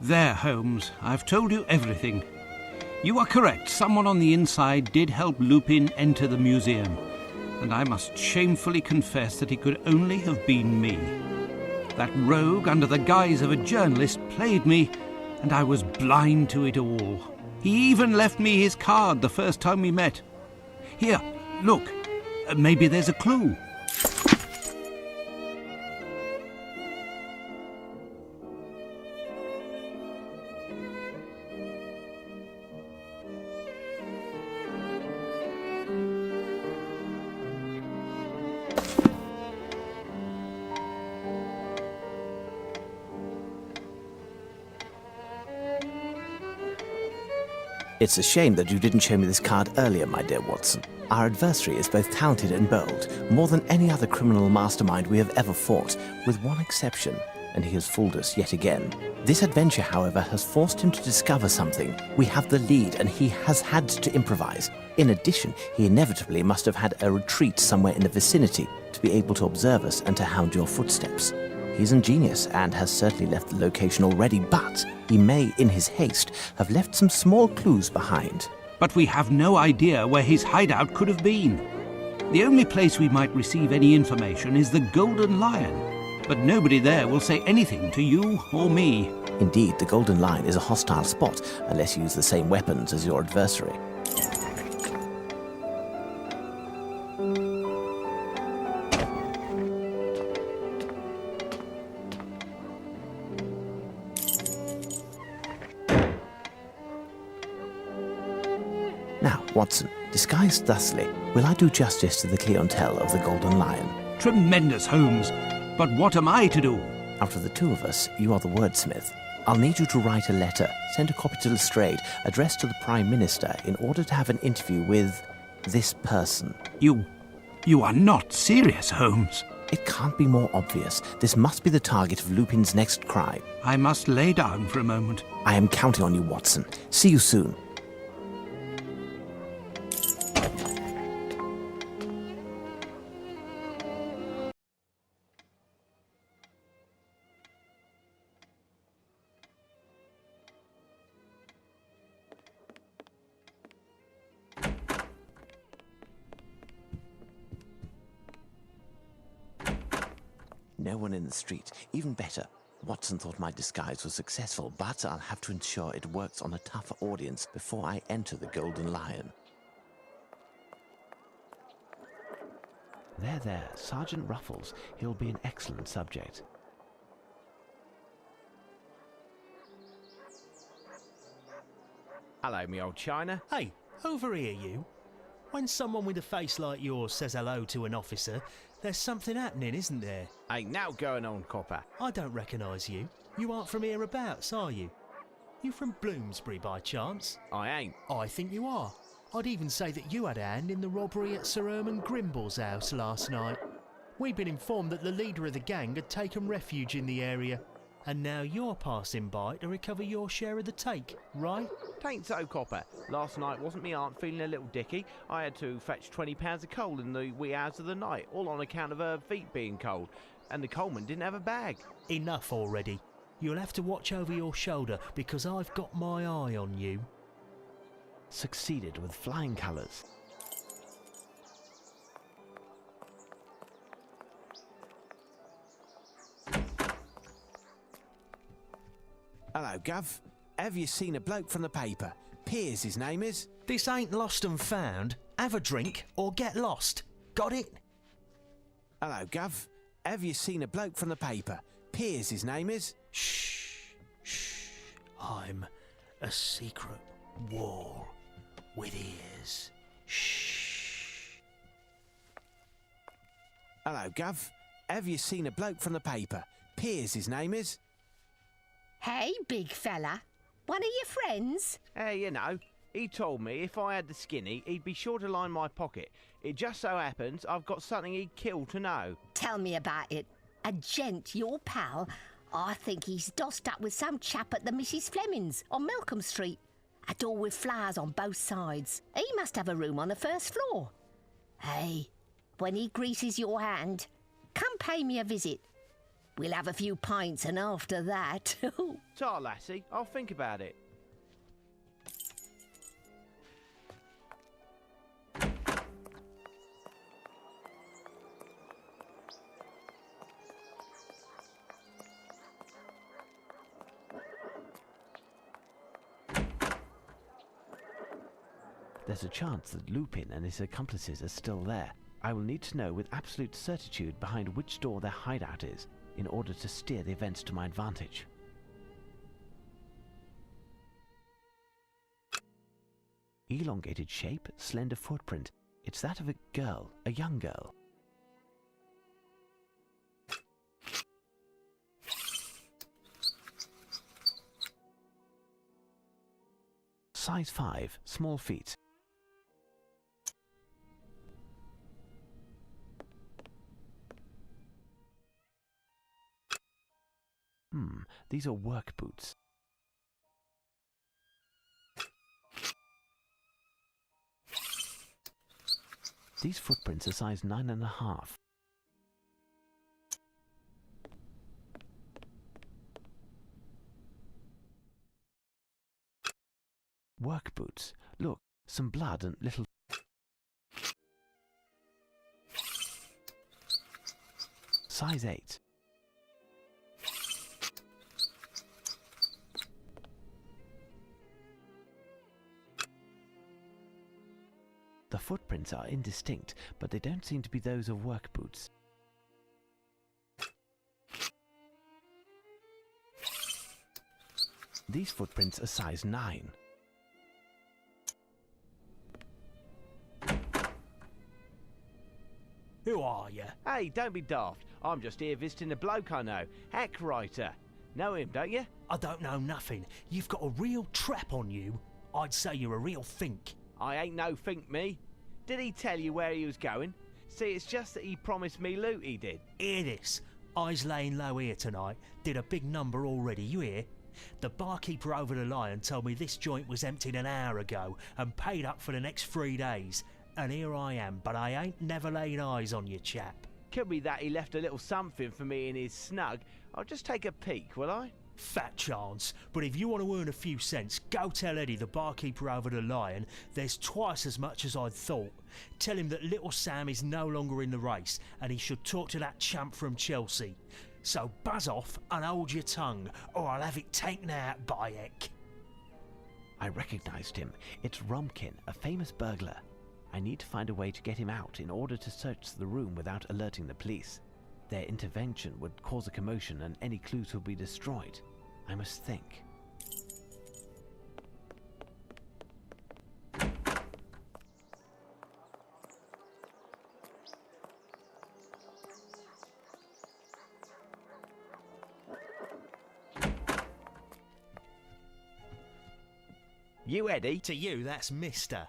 There, Holmes, I've told you everything. You are correct. Someone on the inside did help Lupin enter the museum, and I must shamefully confess that it could only have been me. That rogue, under the guise of a journalist, played me, and I was blind to it all. He even left me his card the first time we met. Here, look. Maybe there's a clue. It's a shame that you didn't show me this card earlier, my dear Watson. Our adversary is both talented and bold, more than any other criminal mastermind we have ever fought, with one exception, and he has fooled us yet again. This adventure, however, has forced him to discover something. We have the lead, and he has had to improvise. In addition, he inevitably must have had a retreat somewhere in the vicinity to be able to observe us and to hound your footsteps. He's ingenious and has certainly left the location already, but he may, in his haste, have left some small clues behind. But we have no idea where his hideout could have been. The only place we might receive any information is the Golden Lion, but nobody there will say anything to you or me. Indeed, the Golden Lion is a hostile spot, unless you use the same weapons as your adversary. Now, Watson, disguised thusly, will I do justice to the clientele of the Golden Lion? Tremendous, Holmes. But what am I to do? Out of the two of us, you are the wordsmith. I'll need you to write a letter, send a copy to Lestrade, addressed to the Prime Minister, in order to have an interview with this person. You are not serious, Holmes. It can't be more obvious. This must be the target of Lupin's next crime. I must lay down for a moment. I am counting on you, Watson. See you soon. No one in the street. Even better. Watson thought my disguise was successful, but I'll have to ensure it works on a tougher audience before I enter the Golden Lion. There, Sergeant Ruffles. He'll be an excellent subject. Hello, me old China. Hey, over here, you. When someone with a face like yours says hello to an officer, there's something happening, isn't there? Ain't now going on, copper. I don't recognise you. You aren't from hereabouts, are you? You from Bloomsbury by chance? I ain't. I think you are. I'd even say that you had a hand in the robbery at Sir Herman Grimble's house last night. We'd been informed that the leader of the gang had taken refuge in the area, and now you're passing by to recover your share of the take, right? Tain't so, copper. Last night wasn't me aunt feeling a little dicky. I had to fetch 20 pounds of coal in the wee hours of the night, all on account of her feet being cold, and the coalman didn't have a bag. Enough already. You'll have to watch over your shoulder, because I've got my eye on you. Succeeded with flying colours. Hello, Gov. Have you seen a bloke from the paper? Piers, his name is. This ain't lost and found. Have a drink or get lost. Got it? Hello, Gov. Have you seen a bloke from the paper? Piers, his name is. Shh. I'm a secret wall with ears. Shh. Hello, Gov. Have you seen a bloke from the paper? Piers, his name is. Hey, big fella. One of your friends? Hey, you know, he told me if I had the skinny, he'd be sure to line my pocket. It just so happens I've got something he'd kill to know. Tell me about it. A gent, your pal? I think he's dossed up with some chap at the Mrs. Fleming's on Malcolm Street. A door with flowers on both sides. He must have a room on the first floor. Hey, when he greases your hand, come pay me a visit. We'll have a few pints, and after that... Ta, lassie, I'll think about it. There's a chance that Lupin and his accomplices are still there. I will need to know with absolute certitude behind which door their hideout is in order to steer the events to my advantage. Elongated shape, slender footprint. It's that of a girl, a young girl. Size 5, small feet. These are work boots. These footprints are size 9.5. Work boots. Look, some blood and little... Size 8. The footprints are indistinct, but they don't seem to be those of work boots. These footprints are size 9. Who are you? Hey, don't be daft. I'm just here visiting a bloke I know. Hack writer. Know him, don't you? I don't know nothing. You've got a real trap on you. I'd say you're a real fink. I ain't no think me. Did he tell you where he was going? See, it's just that he promised me loot, he did. Hear this. I's laying low here tonight. Did a big number already, you hear? The barkeeper over the Lion told me this joint was emptied an hour ago and paid up for the next 3 days. And here I am, but I ain't never laid eyes on you, chap. Could be that he left a little something for me in his snug. I'll just take a peek, will I? Fat chance, but if you want to earn a few cents, go tell Eddie, the barkeeper over the Lion, there's twice as much as I'd thought. Tell him that little Sam is no longer in the race and he should talk to that chump from Chelsea. So buzz off and hold your tongue, or I'll have it taken out by heck. I recognized him. It's Rumpkin, a famous burglar. I need to find a way to get him out in order to search the room without alerting the police. Their intervention would cause a commotion and any clues will be destroyed. I must think. You, Eddie? To you, that's Mister.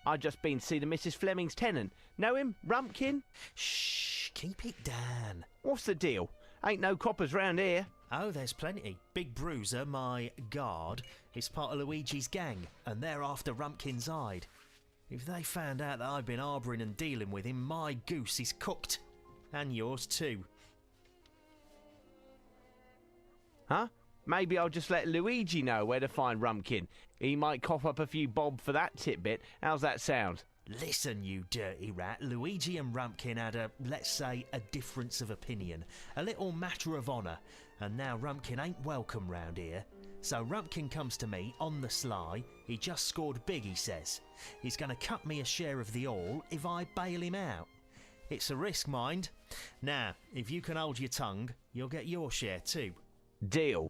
I just been to see the Mrs. Fleming's tenant. Know him? Rumpkin? Shh, keep it down. What's the deal? Ain't no coppers round here. Oh, there's plenty. Big Bruiser, my guard, is part of Luigi's gang, and they're after Rumpkin's hide. If they found out that I've been harbouring and dealing with him, my goose is cooked. And yours too. Huh? Maybe I'll just let Luigi know where to find Rumpkin. He might cough up a few bob for that tidbit. How's that sound? Listen, you dirty rat. Luigi and Rumpkin had a, let's say, a difference of opinion. A little matter of honour. And now Rumpkin ain't welcome round here. So Rumpkin comes to me on the sly. He just scored big, he says. He's going to cut me a share of the all if I bail him out. It's a risk, mind. Now, if you can hold your tongue, you'll get your share too. Deal.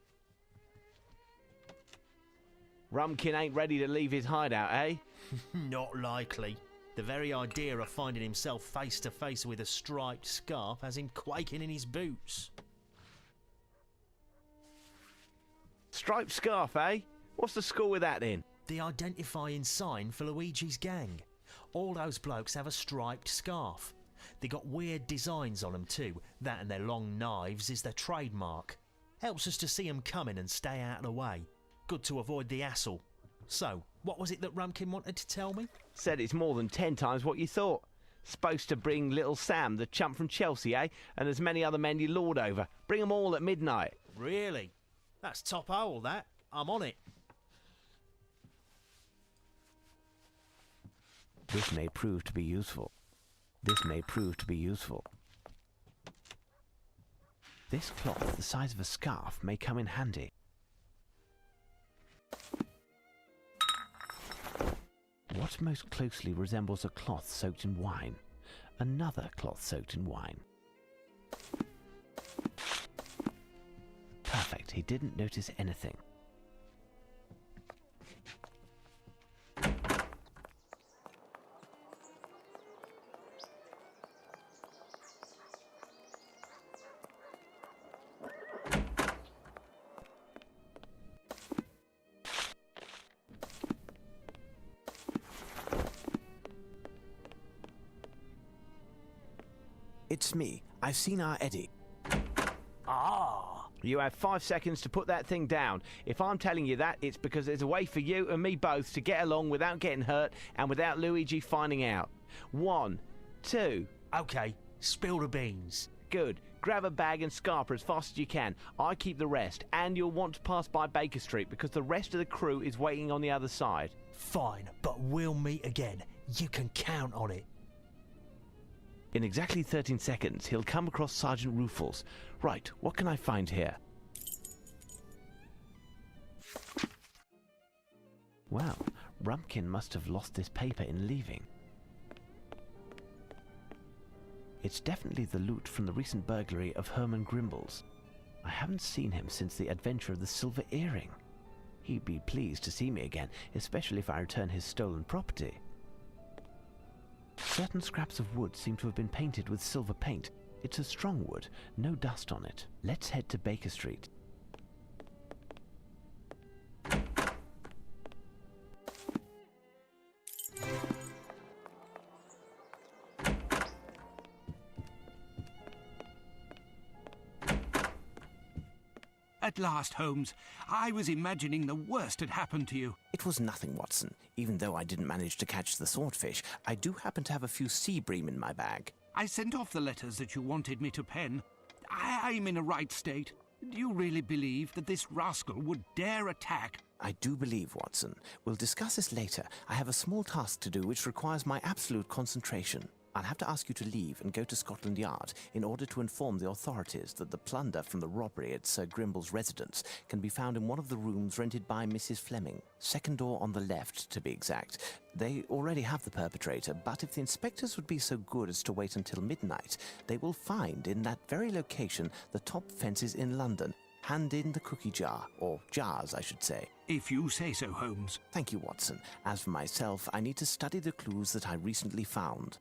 Rumpkin ain't ready to leave his hideout, eh? Not likely. The very idea of finding himself face to face with a striped scarf has him quaking in his boots. Striped scarf, eh? What's the score with that then? The identifying sign for Luigi's gang. All those blokes have a striped scarf. They got weird designs on them too. That and their long knives is their trademark. Helps us to see them coming and stay out of the way. Good to avoid the hassle. So, what was it that Rumpkin wanted to tell me? Said it's more than 10 times what you thought. Supposed to bring little Sam, the chump from Chelsea, eh? And as many other men you lord over. Bring 'em all at midnight. Really? That's top hole, that. I'm on it. This may prove to be useful. This may prove to be useful. This cloth, the size of a scarf, may come in handy. What most closely resembles a cloth soaked in wine? Another cloth soaked in wine. Perfect, he didn't notice anything. It's me. I've seen our Eddie. Ah! You have 5 seconds to put that thing down. If I'm telling you that, it's because there's a way for you and me both to get along without getting hurt and without Luigi finding out. 1, 2... OK, spill the beans. Good. Grab a bag and scarper as fast as you can. I keep the rest, and you'll want to pass by Baker Street because the rest of the crew is waiting on the other side. Fine, but we'll meet again. You can count on it. In exactly 13 seconds, he'll come across Sergeant Rufus. Right, what can I find here? Well, Rumpkin must have lost this paper in leaving. It's definitely the loot from the recent burglary of Herman Grimble's. I haven't seen him since the adventure of the silver earring. He'd be pleased to see me again, especially if I return his stolen property. Certain scraps of wood seem to have been painted with silver paint. It's a strong wood, no dust on it. Let's head to Baker Street. At last, Holmes. I was imagining the worst had happened to you. It was nothing, Watson. Even though I didn't manage to catch the swordfish, I do happen to have a few sea bream in my bag. I sent off the letters that you wanted me to pen. I'm in a right state. Do you really believe that this rascal would dare attack? I do believe, Watson. We'll discuss this later. I have a small task to do which requires my absolute concentration. I'll have to ask you to leave and go to Scotland Yard in order to inform the authorities that the plunder from the robbery at Sir Grimble's residence can be found in one of the rooms rented by Mrs. Fleming. Second door on the left, to be exact. They already have the perpetrator, but if the inspectors would be so good as to wait until midnight, they will find in that very location the top fences in London. Hand in the cookie jar, or jars, I should say. If you say so, Holmes. Thank you, Watson. As for myself, I need to study the clues that I recently found.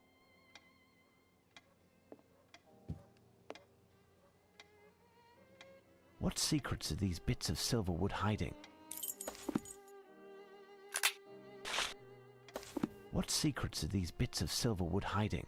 What secrets are these bits of silver wood hiding? What secrets are these bits of silver wood hiding?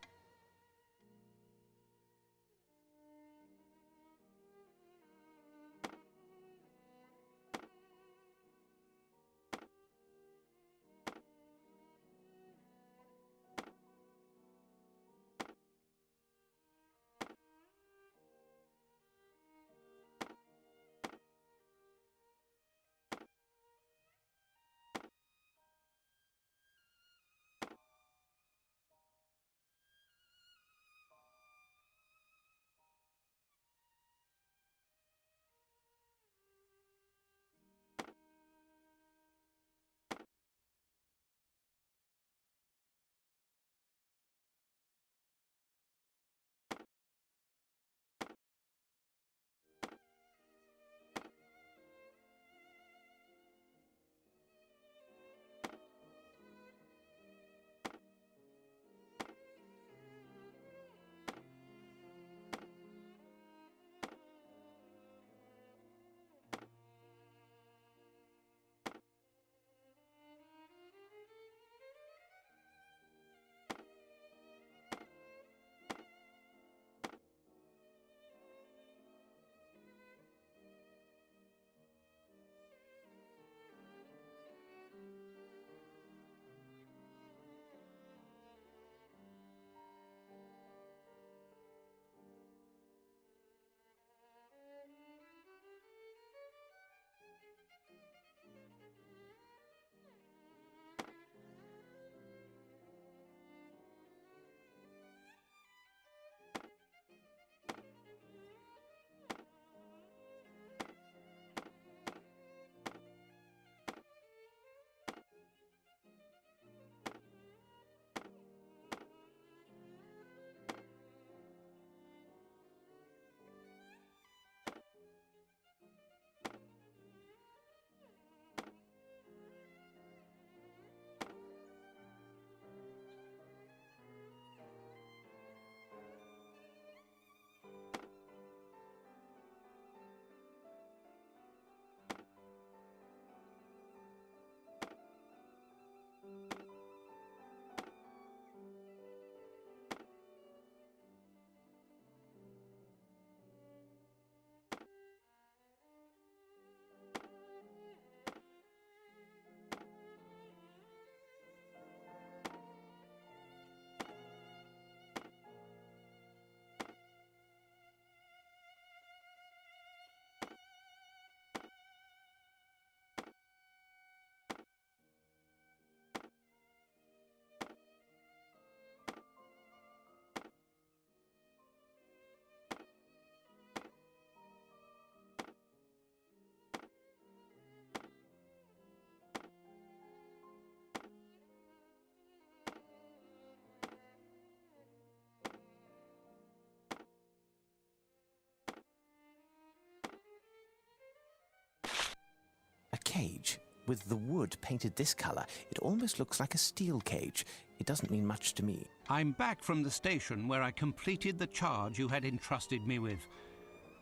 cage. With the wood painted this colour, it almost looks like a steel cage. It doesn't mean much to me. I'm back from the station where I completed the charge you had entrusted me with.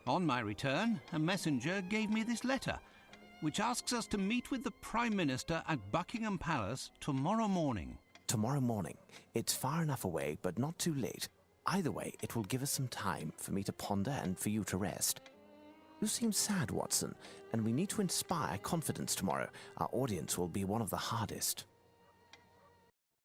On my return, a messenger gave me this letter, which asks us to meet with the Prime Minister at Buckingham Palace tomorrow morning. Tomorrow morning. It's far enough away, but not too late. Either way, it will give us some time for me to ponder and for you to rest. You seem sad, Watson, and we need to inspire confidence tomorrow. Our audience will be one of the hardest.